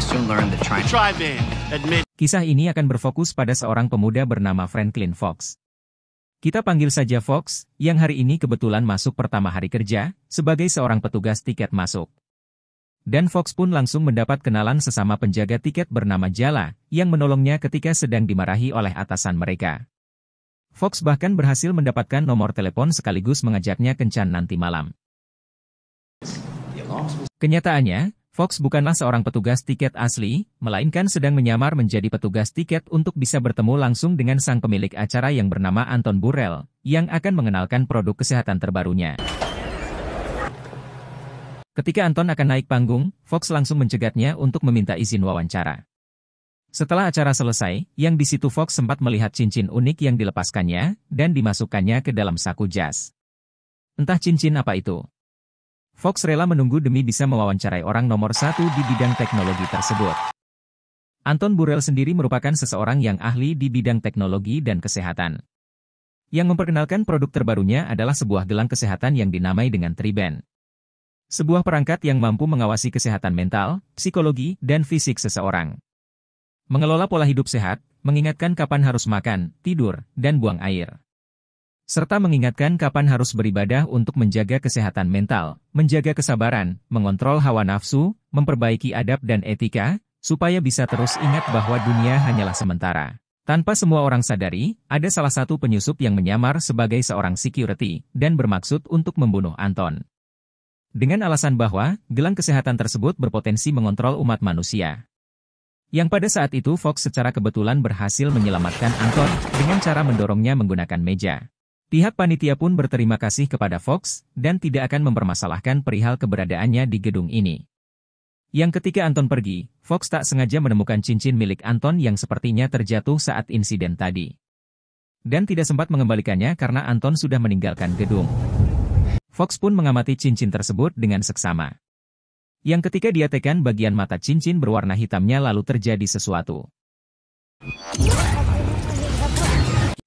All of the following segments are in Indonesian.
soon learned that trying Kisah ini akan berfokus pada seorang pemuda bernama Franklin Fox. Kita panggil saja Fox, yang hari ini kebetulan masuk pertama hari kerja, sebagai seorang petugas tiket masuk. Dan Fox pun langsung mendapat kenalan sesama penjaga tiket bernama Jala, yang menolongnya ketika sedang dimarahi oleh atasan mereka. Fox bahkan berhasil mendapatkan nomor telepon sekaligus mengajaknya kencan nanti malam. Kenyataannya, Fox bukanlah seorang petugas tiket asli, melainkan sedang menyamar menjadi petugas tiket untuk bisa bertemu langsung dengan sang pemilik acara yang bernama Anton Burrell, yang akan mengenalkan produk kesehatan terbarunya. Ketika Anton akan naik panggung, Fox langsung mencegatnya untuk meminta izin wawancara. Setelah acara selesai, yang di situ Fox sempat melihat cincin unik yang dilepaskannya, dan dimasukkannya ke dalam saku jas. Entah cincin apa itu. Fox rela menunggu demi bisa mewawancarai orang nomor 1 di bidang teknologi tersebut. Anton Burrell sendiri merupakan seseorang yang ahli di bidang teknologi dan kesehatan. Yang memperkenalkan produk terbarunya adalah sebuah gelang kesehatan yang dinamai dengan Tri-Band. Sebuah perangkat yang mampu mengawasi kesehatan mental, psikologi, dan fisik seseorang. Mengelola pola hidup sehat, mengingatkan kapan harus makan, tidur, dan buang air. Serta mengingatkan kapan harus beribadah untuk menjaga kesehatan mental, menjaga kesabaran, mengontrol hawa nafsu, memperbaiki adab dan etika, supaya bisa terus ingat bahwa dunia hanyalah sementara. Tanpa semua orang sadari, ada salah satu penyusup yang menyamar sebagai seorang security, dan bermaksud untuk membunuh Anton. Dengan alasan bahwa, gelang kesehatan tersebut berpotensi mengontrol umat manusia. Yang pada saat itu Fox secara kebetulan berhasil menyelamatkan Anton, dengan cara mendorongnya menggunakan meja. Pihak panitia pun berterima kasih kepada Fox, dan tidak akan mempermasalahkan perihal keberadaannya di gedung ini. Yang ketika Anton pergi, Fox tak sengaja menemukan cincin milik Anton yang sepertinya terjatuh saat insiden tadi. Dan tidak sempat mengembalikannya karena Anton sudah meninggalkan gedung. Fox pun mengamati cincin tersebut dengan seksama. Yang ketika dia tekan bagian mata cincin berwarna hitamnya lalu terjadi sesuatu.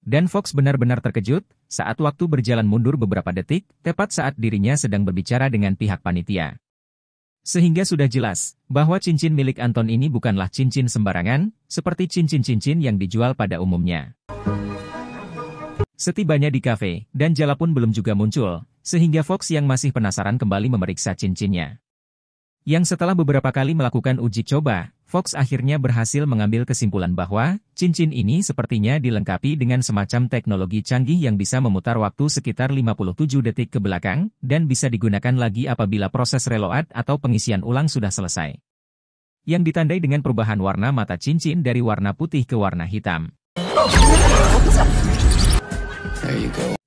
Dan Fox benar-benar terkejut, saat waktu berjalan mundur beberapa detik, tepat saat dirinya sedang berbicara dengan pihak panitia. Sehingga sudah jelas, bahwa cincin milik Anton ini bukanlah cincin sembarangan, seperti cincin-cincin yang dijual pada umumnya. Setibanya di kafe, dan Jala pun belum juga muncul, sehingga Fox yang masih penasaran kembali memeriksa cincinnya. Yang setelah beberapa kali melakukan uji coba, Fox akhirnya berhasil mengambil kesimpulan bahwa cincin ini sepertinya dilengkapi dengan semacam teknologi canggih yang bisa memutar waktu sekitar 57 detik ke belakang, dan bisa digunakan lagi apabila proses reload atau pengisian ulang sudah selesai. Yang ditandai dengan perubahan warna mata cincin dari warna putih ke warna hitam.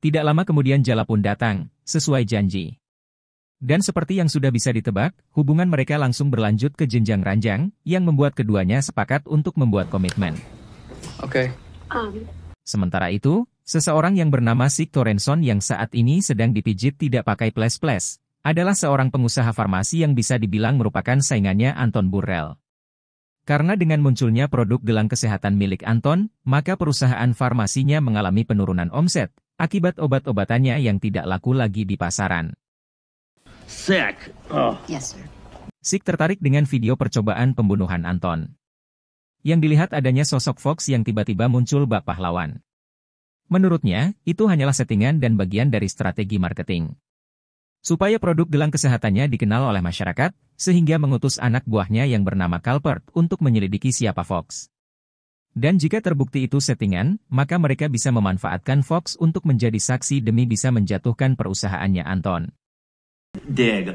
Tidak lama kemudian Jala pun datang, sesuai janji. Dan seperti yang sudah bisa ditebak, hubungan mereka langsung berlanjut ke jenjang ranjang, yang membuat keduanya sepakat untuk membuat komitmen. Oke. Sementara itu, seseorang yang bernama Sig Torenson yang saat ini sedang dipijit tidak pakai ples-ples, adalah seorang pengusaha farmasi yang bisa dibilang merupakan saingannya Anton Burrell. Karena dengan munculnya produk gelang kesehatan milik Anton, maka perusahaan farmasinya mengalami penurunan omset, akibat obat-obatannya yang tidak laku lagi di pasaran. Sick. Oh. Yes, sir. Sig tertarik dengan video percobaan pembunuhan Anton. Yang dilihat adanya sosok Fox yang tiba-tiba muncul bak pahlawan. Menurutnya, itu hanyalah settingan dan bagian dari strategi marketing. Supaya produk gelang kesehatannya dikenal oleh masyarakat, sehingga mengutus anak buahnya yang bernama Calvert untuk menyelidiki siapa Fox. Dan jika terbukti itu settingan, maka mereka bisa memanfaatkan Fox untuk menjadi saksi demi bisa menjatuhkan perusahaannya Anton.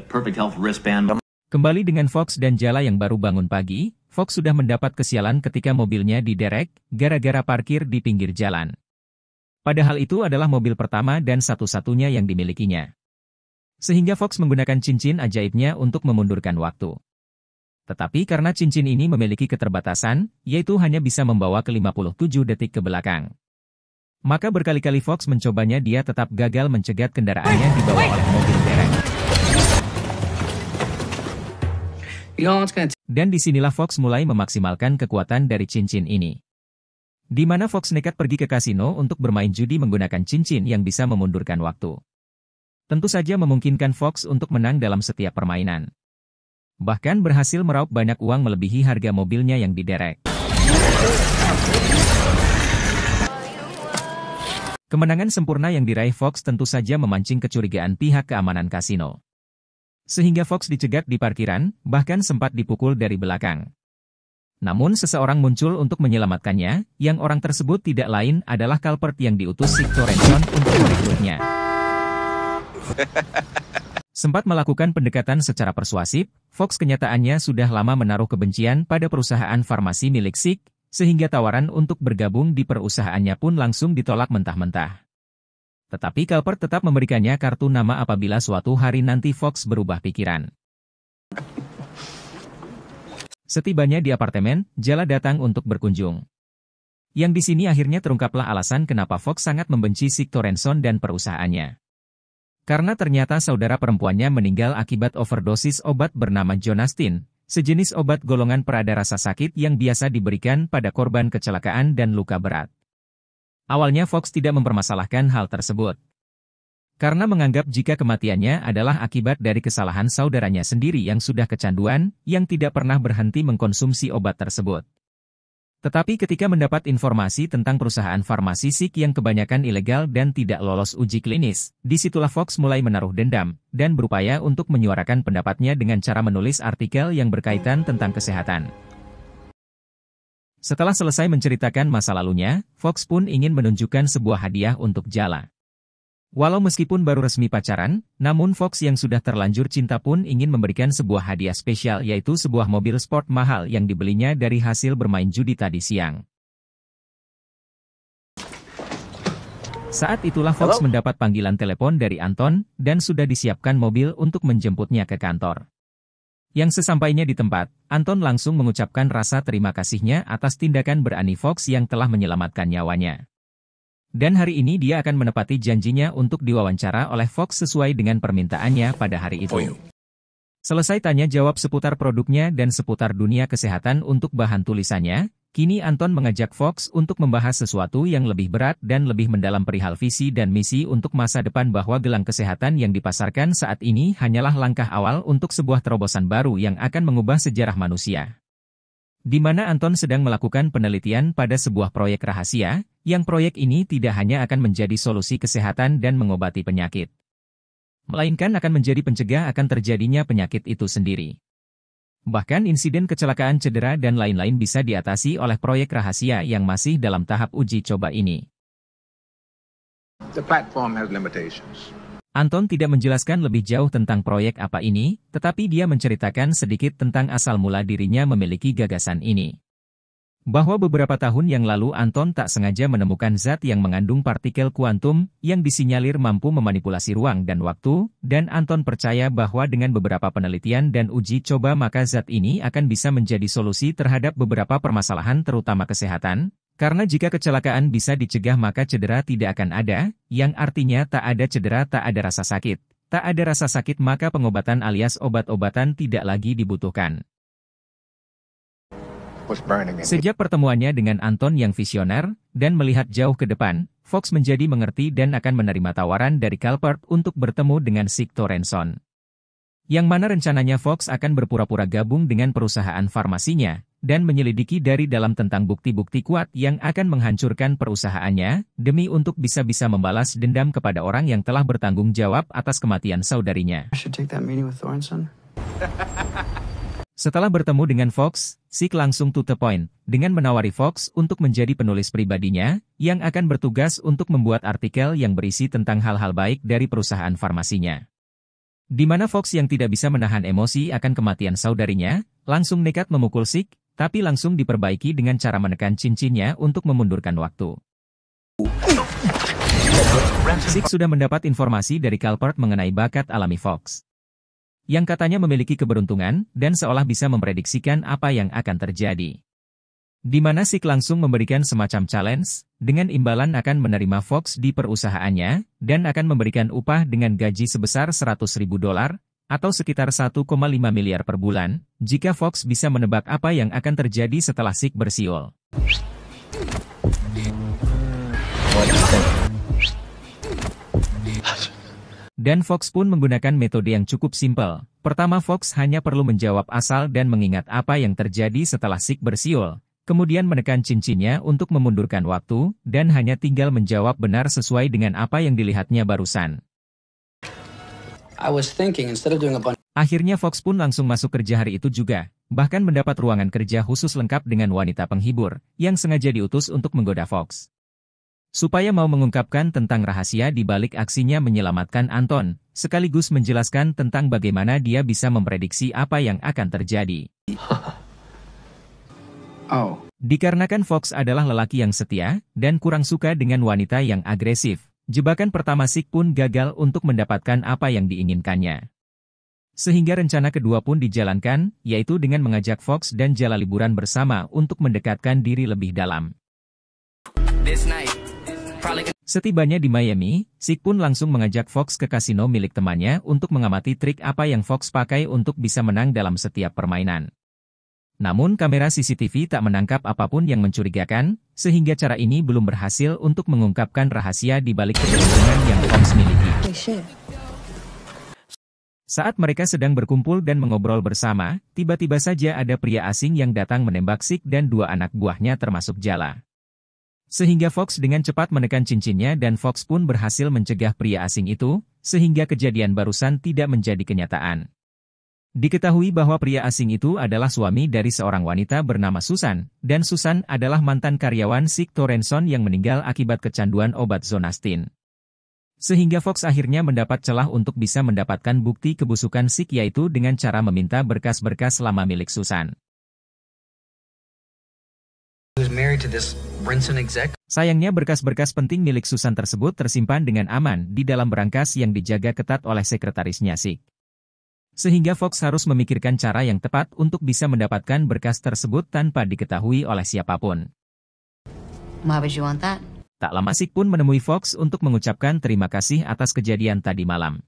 Perfect health wristband. Kembali dengan Fox dan Jala yang baru bangun pagi, Fox sudah mendapat kesialan ketika mobilnya diderek, gara-gara parkir di pinggir jalan. Padahal itu adalah mobil pertama dan satu-satunya yang dimilikinya. Sehingga Fox menggunakan cincin ajaibnya untuk memundurkan waktu. Tetapi karena cincin ini memiliki keterbatasan, yaitu hanya bisa membawa ke 57 detik ke belakang. Maka berkali-kali Fox mencobanya, dia tetap gagal mencegat kendaraannya dibawa oleh mobil derek. Dan disinilah Fox mulai memaksimalkan kekuatan dari cincin ini. Di mana Fox nekat pergi ke kasino untuk bermain judi menggunakan cincin yang bisa memundurkan waktu. Tentu saja memungkinkan Fox untuk menang dalam setiap permainan. Bahkan berhasil meraup banyak uang melebihi harga mobilnya yang diderek. Kemenangan sempurna yang diraih Fox tentu saja memancing kecurigaan pihak keamanan kasino. Sehingga Fox dicegat di parkiran, bahkan sempat dipukul dari belakang. Namun seseorang muncul untuk menyelamatkannya, yang orang tersebut tidak lain adalah culprit yang diutus Sigto Renson untuk merekrutnya. Sempat melakukan pendekatan secara persuasif, Fox kenyataannya sudah lama menaruh kebencian pada perusahaan farmasi milik Sig, sehingga tawaran untuk bergabung di perusahaannya pun langsung ditolak mentah-mentah. Tetapi culprit tetap memberikannya kartu nama apabila suatu hari nanti Fox berubah pikiran. Setibanya di apartemen, Jala datang untuk berkunjung. Yang di sini akhirnya terungkaplah alasan kenapa Fox sangat membenci Sigto Renson dan perusahaannya. Karena ternyata saudara perempuannya meninggal akibat overdosis obat bernama Jonastin, sejenis obat golongan perada rasa sakit yang biasa diberikan pada korban kecelakaan dan luka berat. Awalnya Fox tidak mempermasalahkan hal tersebut. Karena menganggap jika kematiannya adalah akibat dari kesalahan saudaranya sendiri yang sudah kecanduan, yang tidak pernah berhenti mengkonsumsi obat tersebut. Tetapi ketika mendapat informasi tentang perusahaan farmasi Sig yang kebanyakan ilegal dan tidak lolos uji klinis, disitulah Fox mulai menaruh dendam, dan berupaya untuk menyuarakan pendapatnya dengan cara menulis artikel yang berkaitan tentang kesehatan. Setelah selesai menceritakan masa lalunya, Fox pun ingin menunjukkan sebuah hadiah untuk Jala. Walau meskipun baru resmi pacaran, namun Fox yang sudah terlanjur cinta pun ingin memberikan sebuah hadiah spesial yaitu sebuah mobil sport mahal yang dibelinya dari hasil bermain judi tadi siang. Saat itulah Fox mendapat panggilan telepon dari Anton, dan sudah disiapkan mobil untuk menjemputnya ke kantor. Yang sesampainya di tempat, Anton langsung mengucapkan rasa terima kasihnya atas tindakan berani Fox yang telah menyelamatkan nyawanya. Dan hari ini dia akan menepati janjinya untuk diwawancara oleh Fox sesuai dengan permintaannya pada hari itu. Selesai tanya jawab seputar produknya dan seputar dunia kesehatan untuk bahan tulisannya, kini Anton mengajak Fox untuk membahas sesuatu yang lebih berat dan lebih mendalam perihal visi dan misi untuk masa depan bahwa gelang kesehatan yang dipasarkan saat ini hanyalah langkah awal untuk sebuah terobosan baru yang akan mengubah sejarah manusia. Di mana Anton sedang melakukan penelitian pada sebuah proyek rahasia, yang proyek ini tidak hanya akan menjadi solusi kesehatan dan mengobati penyakit, melainkan akan menjadi pencegah akan terjadinya penyakit itu sendiri. Bahkan insiden kecelakaan cedera dan lain-lain bisa diatasi oleh proyek rahasia yang masih dalam tahap uji coba ini. The platform has limitations. Anton tidak menjelaskan lebih jauh tentang proyek apa ini, tetapi dia menceritakan sedikit tentang asal mula dirinya memiliki gagasan ini. Bahwa beberapa tahun yang lalu Anton tak sengaja menemukan zat yang mengandung partikel kuantum, yang disinyalir mampu memanipulasi ruang dan waktu, dan Anton percaya bahwa dengan beberapa penelitian dan uji coba maka zat ini akan bisa menjadi solusi terhadap beberapa permasalahan terutama kesehatan. Karena jika kecelakaan bisa dicegah maka cedera tidak akan ada, yang artinya tak ada cedera tak ada rasa sakit. Tak ada rasa sakit maka pengobatan alias obat-obatan tidak lagi dibutuhkan. Sejak pertemuannya dengan Anton yang visioner, dan melihat jauh ke depan, Fox menjadi mengerti dan akan menerima tawaran dari culprit untuk bertemu dengan Sigto Renson. Yang mana rencananya Fox akan berpura-pura gabung dengan perusahaan farmasinya, dan menyelidiki dari dalam tentang bukti-bukti kuat yang akan menghancurkan perusahaannya, demi untuk bisa-bisa membalas dendam kepada orang yang telah bertanggung jawab atas kematian saudarinya. Setelah bertemu dengan Fox, Sig langsung to the point, dengan menawari Fox untuk menjadi penulis pribadinya, yang akan bertugas untuk membuat artikel yang berisi tentang hal-hal baik dari perusahaan farmasinya. Di mana Fox yang tidak bisa menahan emosi akan kematian saudarinya, langsung nekat memukul Sig, tapi langsung diperbaiki dengan cara menekan cincinnya untuk memundurkan waktu. Sig sudah mendapat informasi dari culprit mengenai bakat alami Fox, yang katanya memiliki keberuntungan dan seolah bisa memprediksikan apa yang akan terjadi. Di mana Sig langsung memberikan semacam challenge, dengan imbalan akan menerima Fox di perusahaannya, dan akan memberikan upah dengan gaji sebesar $100.000, atau sekitar 1,5 miliar per bulan, jika Fox bisa menebak apa yang akan terjadi setelah Sig bersiul. Dan Fox pun menggunakan metode yang cukup simpel. Pertama, Fox hanya perlu menjawab asal dan mengingat apa yang terjadi setelah Sick bersiul. Kemudian menekan cincinnya untuk memundurkan waktu, dan hanya tinggal menjawab benar sesuai dengan apa yang dilihatnya barusan. Akhirnya Fox pun langsung masuk kerja hari itu juga, bahkan mendapat ruangan kerja khusus lengkap dengan wanita penghibur, yang sengaja diutus untuk menggoda Fox. Supaya mau mengungkapkan tentang rahasia di balik aksinya menyelamatkan Anton, sekaligus menjelaskan tentang bagaimana dia bisa memprediksi apa yang akan terjadi. Oh. Dikarenakan Fox adalah lelaki yang setia, dan kurang suka dengan wanita yang agresif, jebakan pertama Sick pun gagal untuk mendapatkan apa yang diinginkannya. Sehingga rencana kedua pun dijalankan, yaitu dengan mengajak Fox dan Jala liburan bersama untuk mendekatkan diri lebih dalam. Setibanya di Miami, Sick pun langsung mengajak Fox ke kasino milik temannya untuk mengamati trik apa yang Fox pakai untuk bisa menang dalam setiap permainan. Namun kamera CCTV tak menangkap apapun yang mencurigakan, sehingga cara ini belum berhasil untuk mengungkapkan rahasia di balik keberuntungan yang Fox miliki. Saat mereka sedang berkumpul dan mengobrol bersama, tiba-tiba saja ada pria asing yang datang menembak Sick dan dua anak buahnya termasuk Jala. Sehingga Fox dengan cepat menekan cincinnya dan Fox pun berhasil mencegah pria asing itu, sehingga kejadian barusan tidak menjadi kenyataan. Diketahui bahwa pria asing itu adalah suami dari seorang wanita bernama Susan, dan Susan adalah mantan karyawan Sick Thorenson yang meninggal akibat kecanduan obat Zonastin. Sehingga Fox akhirnya mendapat celah untuk bisa mendapatkan bukti kebusukan Sick yaitu dengan cara meminta berkas-berkas lama milik Susan. Sayangnya berkas-berkas penting milik Susan tersebut tersimpan dengan aman di dalam berangkas yang dijaga ketat oleh sekretarisnya Sick. Sehingga Fox harus memikirkan cara yang tepat untuk bisa mendapatkan berkas tersebut tanpa diketahui oleh siapapun. Tak lama Sick pun menemui Fox untuk mengucapkan terima kasih atas kejadian tadi malam.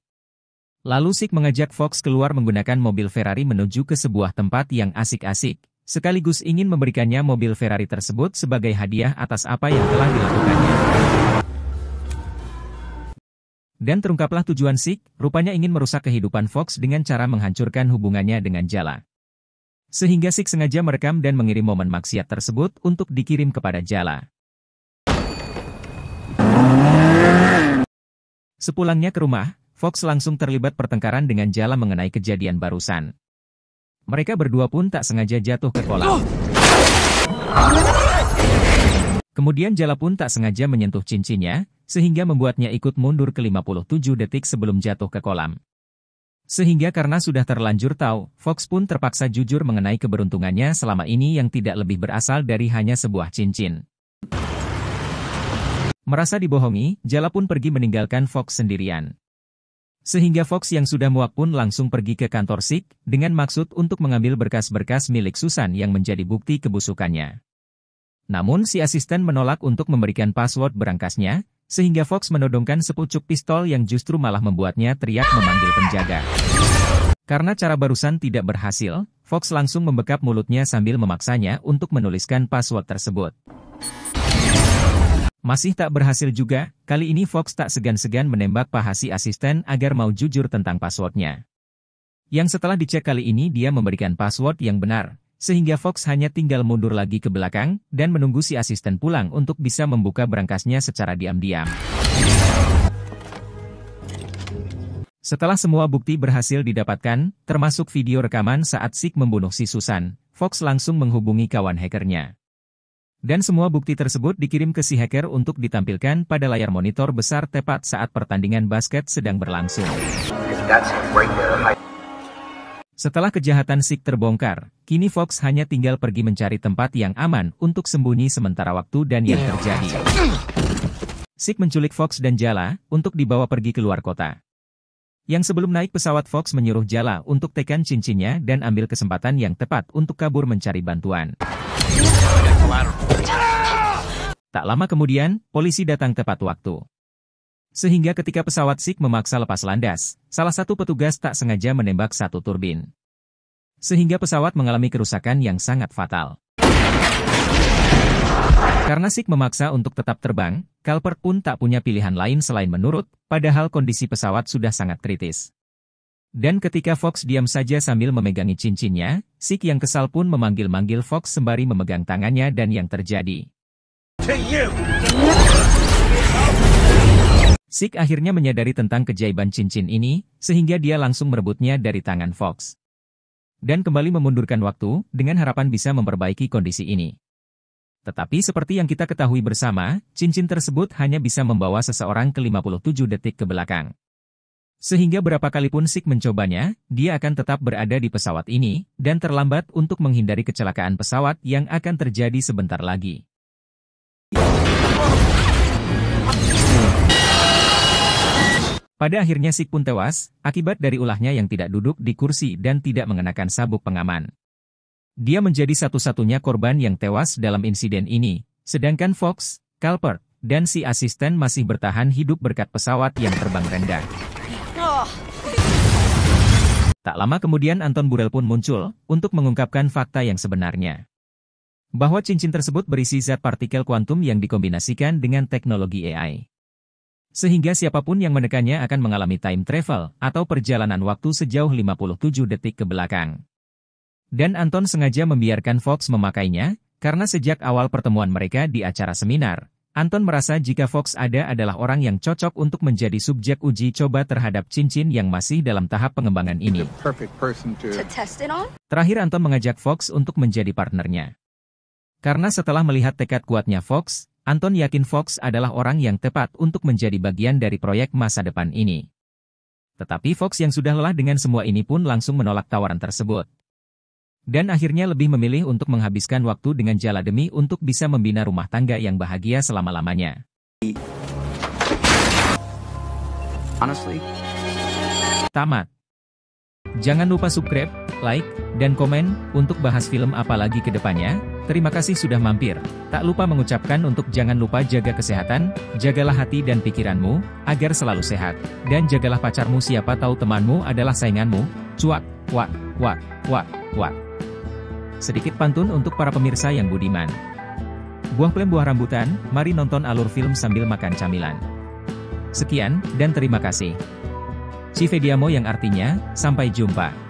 Lalu Sick mengajak Fox keluar menggunakan mobil Ferrari menuju ke sebuah tempat yang asik-asik, sekaligus ingin memberikannya mobil Ferrari tersebut sebagai hadiah atas apa yang telah dilakukannya. Dan terungkaplah tujuan Sick, rupanya ingin merusak kehidupan Fox dengan cara menghancurkan hubungannya dengan Jala. Sehingga Sick sengaja merekam dan mengirim momen maksiat tersebut untuk dikirim kepada Jala. Sepulangnya ke rumah, Fox langsung terlibat pertengkaran dengan Jala mengenai kejadian barusan. Mereka berdua pun tak sengaja jatuh ke kolam. Kemudian Jala pun tak sengaja menyentuh cincinnya, sehingga membuatnya ikut mundur ke 57 detik sebelum jatuh ke kolam. Sehingga karena sudah terlanjur tahu, Fox pun terpaksa jujur mengenai keberuntungannya selama ini yang tidak lebih berasal dari hanya sebuah cincin. Merasa dibohongi, Jala pun pergi meninggalkan Fox sendirian. Sehingga Fox yang sudah muak pun langsung pergi ke kantor Sick, dengan maksud untuk mengambil berkas-berkas milik Susan yang menjadi bukti kebusukannya. Namun si asisten menolak untuk memberikan password berangkasnya, sehingga Fox menodongkan sepucuk pistol yang justru malah membuatnya teriak memanggil penjaga. Karena cara barusan tidak berhasil, Fox langsung membekap mulutnya sambil memaksanya untuk menuliskan password tersebut. Masih tak berhasil juga, kali ini Fox tak segan-segan menembak paha si asisten agar mau jujur tentang passwordnya. Yang setelah dicek kali ini dia memberikan password yang benar, sehingga Fox hanya tinggal mundur lagi ke belakang dan menunggu si asisten pulang untuk bisa membuka berangkasnya secara diam-diam. Setelah semua bukti berhasil didapatkan, termasuk video rekaman saat Sick membunuh si Susan, Fox langsung menghubungi kawan hackernya. Dan semua bukti tersebut dikirim ke si hacker untuk ditampilkan pada layar monitor besar tepat saat pertandingan basket sedang berlangsung. Setelah kejahatan Sick terbongkar, kini Fox hanya tinggal pergi mencari tempat yang aman untuk sembunyi sementara waktu dan yang terjadi. Sick menculik Fox dan Jala untuk dibawa pergi ke luar kota. Yang sebelum naik pesawat Fox menyuruh Jala untuk tekan cincinnya dan ambil kesempatan yang tepat untuk kabur mencari bantuan. Tak lama kemudian, polisi datang tepat waktu. Sehingga ketika pesawat Sick memaksa lepas landas, salah satu petugas tak sengaja menembak satu turbin. Sehingga pesawat mengalami kerusakan yang sangat fatal. Karena Sik memaksa untuk tetap terbang, Calvert pun tak punya pilihan lain selain menurut, padahal kondisi pesawat sudah sangat kritis. Dan ketika Fox diam saja sambil memegangi cincinnya, Sik yang kesal pun memanggil-manggil Fox sembari memegang tangannya dan yang terjadi. Sik akhirnya menyadari tentang keajaiban cincin ini, sehingga dia langsung merebutnya dari tangan Fox. Dan kembali memundurkan waktu, dengan harapan bisa memperbaiki kondisi ini. Tetapi seperti yang kita ketahui bersama, cincin tersebut hanya bisa membawa seseorang ke 57 detik ke belakang. Sehingga berapa kali pun Sik mencobanya, dia akan tetap berada di pesawat ini, dan terlambat untuk menghindari kecelakaan pesawat yang akan terjadi sebentar lagi. Pada akhirnya Sik pun tewas, akibat dari ulahnya yang tidak duduk di kursi dan tidak mengenakan sabuk pengaman. Dia menjadi satu-satunya korban yang tewas dalam insiden ini, sedangkan Fox, Calvert, dan si asisten masih bertahan hidup berkat pesawat yang terbang rendah. Tak lama kemudian Anton Burrell pun muncul, untuk mengungkapkan fakta yang sebenarnya. Bahwa cincin tersebut berisi zat partikel kuantum yang dikombinasikan dengan teknologi AI. Sehingga siapapun yang menekannya akan mengalami time travel, atau perjalanan waktu sejauh 57 detik ke belakang. Dan Anton sengaja membiarkan Fox memakainya, karena sejak awal pertemuan mereka di acara seminar, Anton merasa jika Fox adalah orang yang cocok untuk menjadi subjek uji coba terhadap cincin yang masih dalam tahap pengembangan ini. Terakhir Anton mengajak Fox untuk menjadi partnernya. Karena setelah melihat tekad kuatnya Fox, Anton yakin Fox adalah orang yang tepat untuk menjadi bagian dari proyek masa depan ini. Tetapi Fox yang sudah lelah dengan semua ini pun langsung menolak tawaran tersebut. Dan akhirnya lebih memilih untuk menghabiskan waktu dengan Jala demi untuk bisa membina rumah tangga yang bahagia selama-lamanya. Honestly. Tamat. Jangan lupa subscribe, like, dan komen untuk bahas film apa lagi ke depannya. Terima kasih sudah mampir. Tak lupa mengucapkan untuk jangan lupa jaga kesehatan, jagalah hati dan pikiranmu, agar selalu sehat. Dan jagalah pacarmu, siapa tahu temanmu adalah sainganmu. Cuak, wak, wak, wak, wak. Sedikit pantun untuk para pemirsa yang budiman. Buah plem buah rambutan, mari nonton alur film sambil makan camilan. Sekian, dan terima kasih. Ci vediamo yang artinya, sampai jumpa.